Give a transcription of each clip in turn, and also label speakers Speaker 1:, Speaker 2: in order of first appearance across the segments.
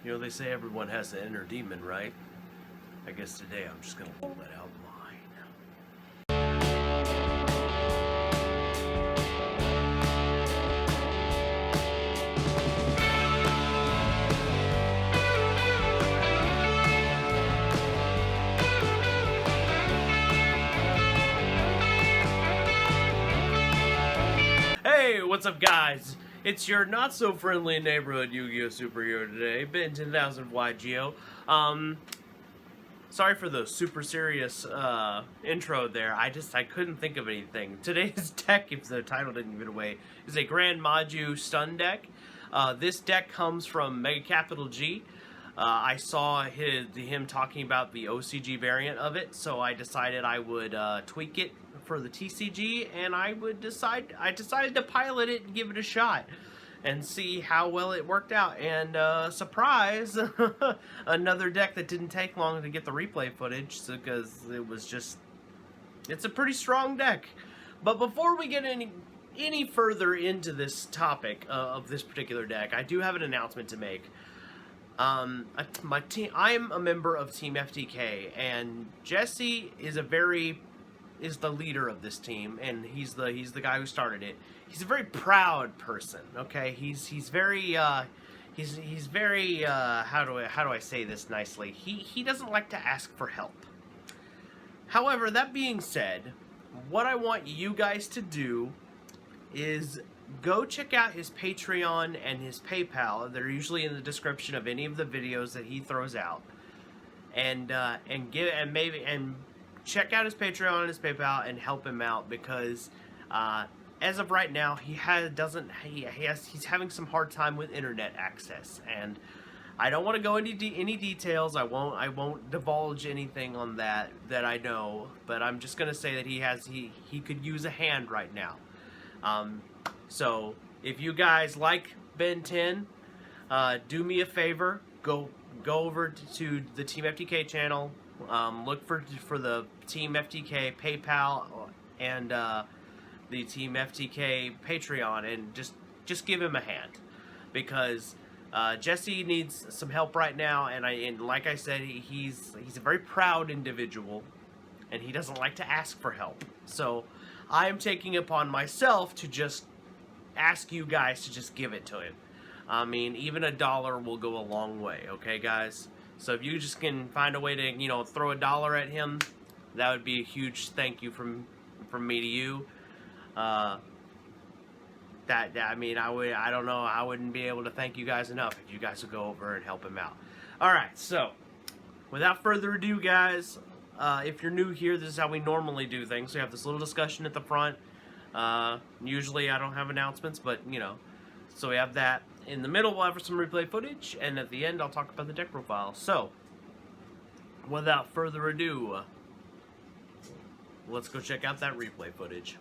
Speaker 1: You know, they say everyone has an inner demon, right? I guess today I'm just gonna let out mine. Hey, what's up, guys? It's your not-so-friendly neighborhood Yu-Gi-Oh! Superhero today, Ben 10,000 YGO. Sorry for the super serious intro there. I couldn't think of anything. Today's deck, if the title didn't give it away, is a Gren Maju stun deck. This deck comes from Mega Capital G. I saw him talking about the OCG variant of it, so I decided I would tweak it for the TCG, and I decided to pilot it and give it a shot and see how well it worked out. And surprise, another deck that didn't take long to get the replay footage because it's a pretty strong deck. But before we get any further into this topic of this particular deck, I do have an announcement to make. My team, I'm a member of Team FTK, and Jesse is the leader of this team, and he's the guy who started it. He's a very proud person. Okay, he's very how do I say this nicely? He doesn't like to ask for help. However, that being said, what I want you guys to do is go check out his Patreon and his PayPal. They're usually in the description of any of the videos that he throws out, and check out his Patreon and his PayPal and help him out, because as of right now he's having some hard time with internet access, and I don't want to go into any details. I won't divulge anything on that I know, but I'm just gonna say that he could use a hand right now. So if you guys like Ben 10, do me a favor, go over to the Team FTK channel, look for the Team FTK PayPal and the Team FTK Patreon, and just give him a hand, because Jesse needs some help right now, and like I said, he's a very proud individual, and he doesn't like to ask for help. So I am taking it upon myself to just ask you guys to just give it to him. I mean, even $1 will go a long way, okay, guys? So if you just can find a way to, throw $1 at him, that would be a huge thank you from me to you. I don't know, I wouldn't be able to thank you guys enough if you guys would go over and help him out. Alright, so without further ado, guys, if you're new here, this is how we normally do things. We have this little discussion at the front. Usually I don't have announcements, but so we have that. In the middle we'll have some replay footage, and at the end I'll talk about the deck profile. So without further ado, let's go check out that replay footage.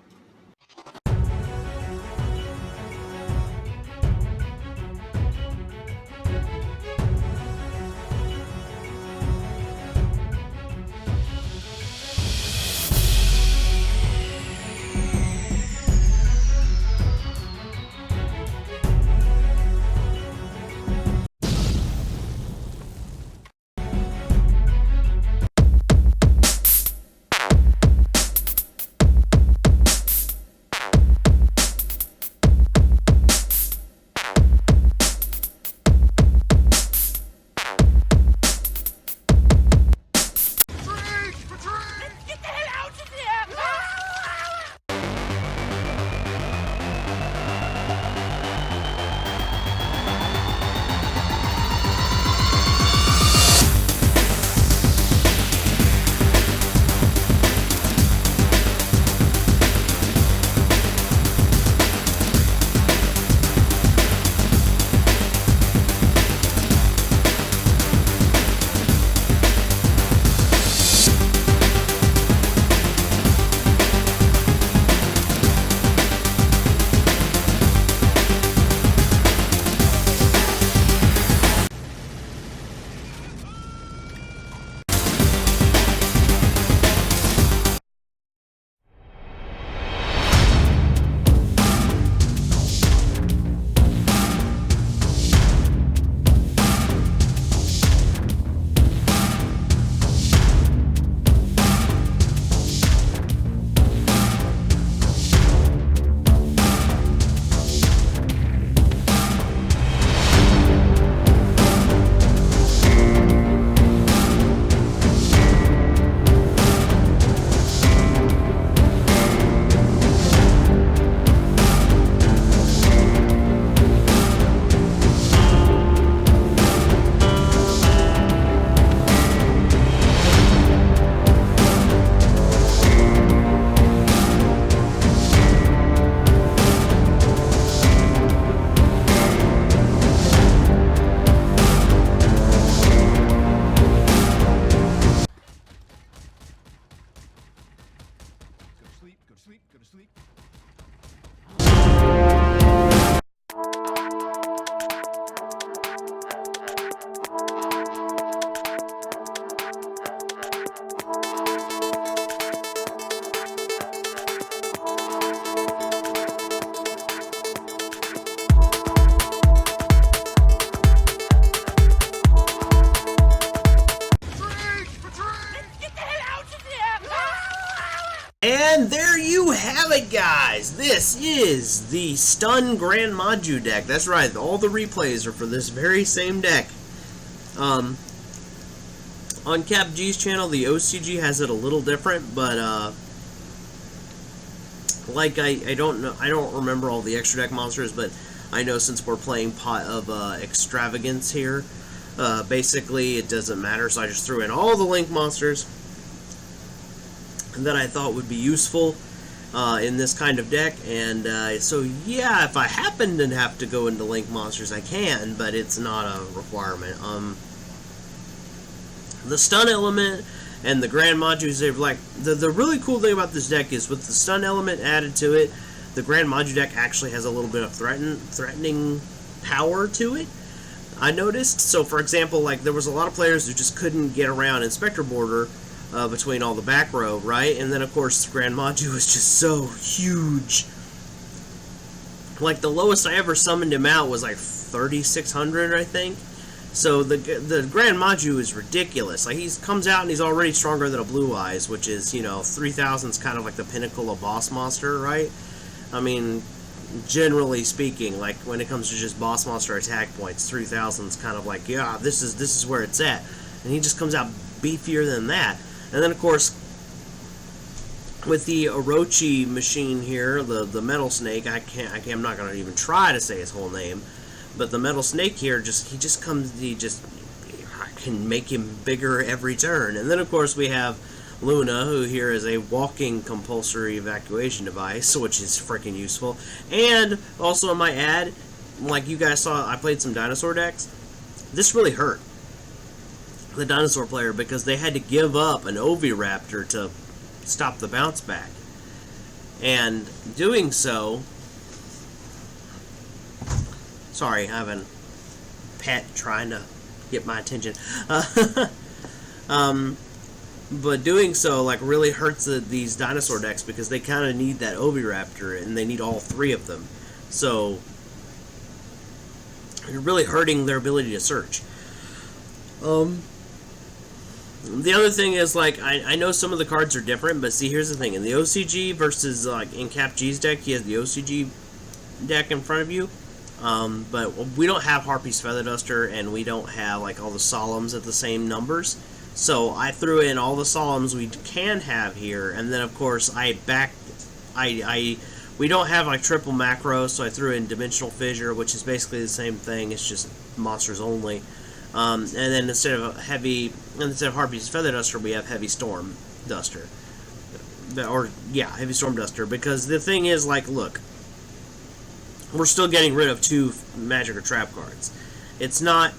Speaker 1: And there you have it, guys. This is the Stun Gren Maju deck. That's right, all the replays are for this very same deck. On Cap G's channel, the OCG has it a little different, but like I don't remember all the extra deck monsters, but I know since we're playing Pot of Extravagance here, basically it doesn't matter, so I just threw in all the Link monsters that I thought would be useful in this kind of deck, and so yeah, if I happen to have to go into Link monsters, I can, but it's not a requirement. The stun element and the Gren Maju, like the really cool thing about this deck is with the stun element added to it, the Gren Maju deck actually has a little bit of threatening power to it, I noticed. So for example, like there was a lot of players who just couldn't get around Inspector Border between all the back row, right? And then of course Gren Maju is just so huge. Like the lowest I ever summoned him out was like 3,600, I think. So the Gren Maju is ridiculous. Like he comes out and he's already stronger than a Blue Eyes, which is, you know, 3,000 is kind of like the pinnacle of boss monster, right? I mean, generally speaking, like when it comes to just boss monster attack points, 3,000 is kind of like, yeah, this is where it's at. And he just comes out beefier than that. And then of course, with the Orochi machine here, the Metal Snake, I'm not gonna even try to say his whole name, but the Metal Snake here, I can make him bigger every turn. And then of course we have Luna, who here is a walking compulsory evacuation device, which is freaking useful. And also I might add, like you guys saw, I played some dinosaur decks. This really hurt the dinosaur player because they had to give up an Oviraptor to stop the bounce back. And doing so, sorry, I have a pet trying to get my attention. But doing so, like, really hurts these dinosaur decks because they kind of need that Oviraptor, and they need all three of them. So you're really hurting their ability to search. The other thing is, like, I know some of the cards are different, but see, here's the thing. In the OCG versus, like, in Cap G's deck, he has the OCG deck in front of you. But we don't have Harpy's Feather Duster, and we don't have, like, all the Solemns at the same numbers. So I threw in all the Solemns we can have here, and then, of course, we don't have, like, triple macro, so I threw in Dimensional Fissure, which is basically the same thing. It's just monsters only. And then instead of Harpy's Feather Duster, we have Heavy Storm Duster. Heavy Storm Duster. Because the thing is, like, look, we're still getting rid of 2 magic or trap cards. It's not,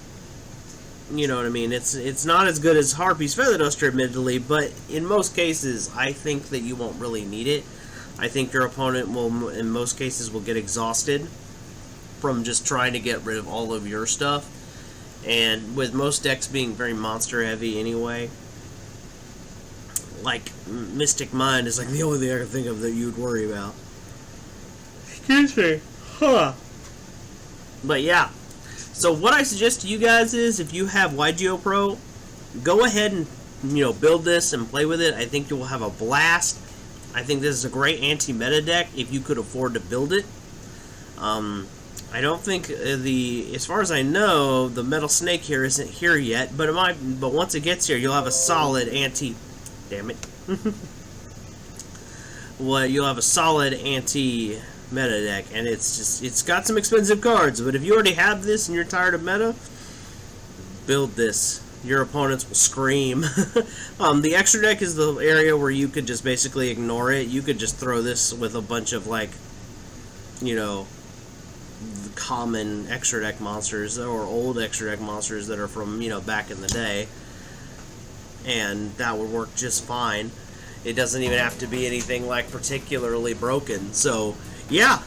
Speaker 1: you know what I mean, it's not as good as Harpy's Feather Duster, admittedly, but in most cases, I think that you won't really need it. I think your opponent will, in most cases, will get exhausted from just trying to get rid of all of your stuff. And with most decks being very monster heavy anyway, like Mystic Mind is like the only thing I can think of that you'd worry about. Excuse me. Huh. But yeah. So what I suggest to you guys is, if you have YGO Pro, go ahead and, you know, build this and play with it. I think you will have a blast. I think this is a great anti-meta deck if you could afford to build it. I don't think as far as I know, the Metal Snake here isn't here yet, but but once it gets here, you'll have a solid damn it. Well, you'll have a solid anti-meta deck, and it's got some expensive cards, but if you already have this and you're tired of meta, build this. Your opponents will scream. The extra deck is the area where you could just basically ignore it. You could just throw this with a bunch of, like, you know, common extra deck monsters or old extra deck monsters that are from, you know, back in the day, and that would work just fine. It doesn't even have to be anything like particularly broken. So yeah,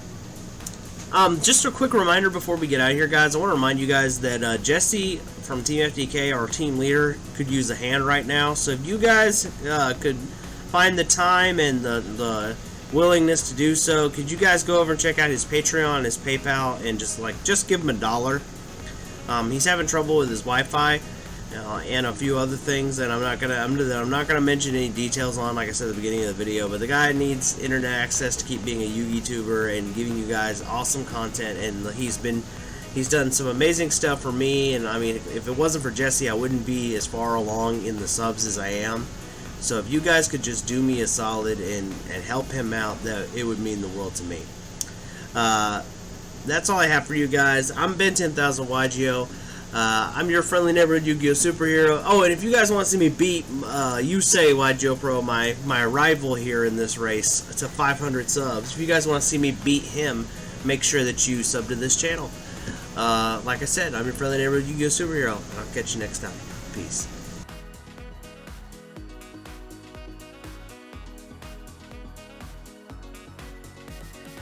Speaker 1: just a quick reminder before we get out of here, guys. I want to remind you guys that Jesse from Team FDK, our team leader, could use a hand right now. So if you guys could find the time and the willingness to do so, could you guys go over and check out his Patreon, his PayPal, and just give him $1. He's having trouble with his Wi-Fi, and a few other things that I'm not gonna mention any details on. Like I said at the beginning of the video, but the guy needs internet access to keep being a YouTuber and giving you guys awesome content. And he's done some amazing stuff for me. And I mean, if it wasn't for Jesse, I wouldn't be as far along in the subs as I am. So if you guys could just do me a solid and help him out, that it would mean the world to me. That's all I have for you guys. I'm Ben 10,000 YGO. I'm your friendly neighborhood Yu-Gi-Oh superhero. Oh, and if you guys want to see me beat Yusei YGO Pro, my rival here in this race, to 500 subs, if you guys want to see me beat him, make sure that you sub to this channel. Like I said, I'm your friendly neighborhood Yu-Gi-Oh superhero. I'll catch you next time. Peace.